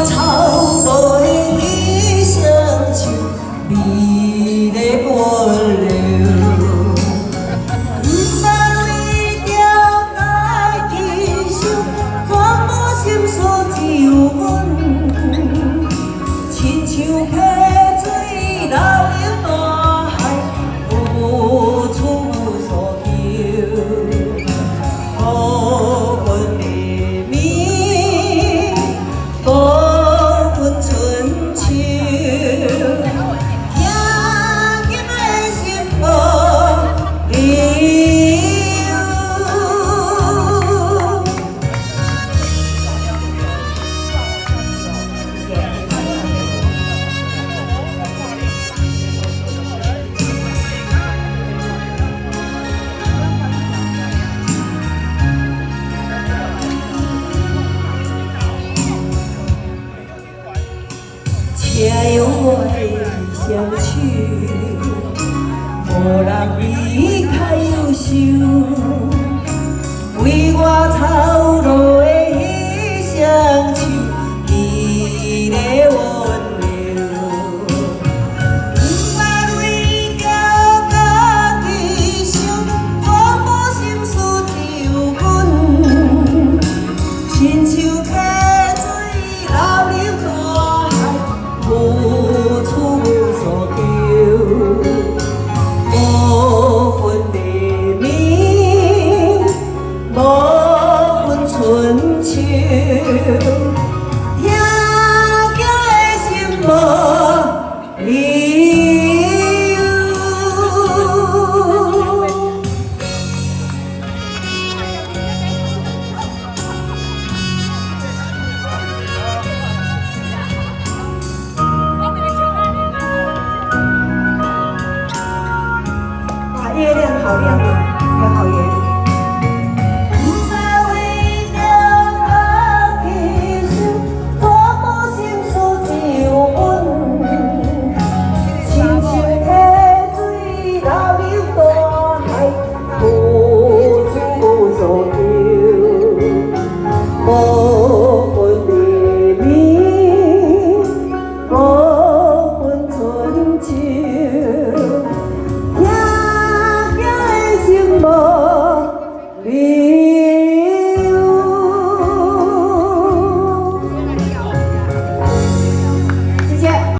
草落的衣裳像美丽波流。不捌为着家己想，全部心事只有阮。亲像溪水流入大海，无处所求。无分黎明，无分春秋。听今的心无理由。且用我的相许，无人离开忧愁，为我草落的衣裳像美丽温柔。不捌为着家己想，全部心事只有阮，亲像溪水流入大海。无处所求，无分黎明，无分春秋，听叫的心无。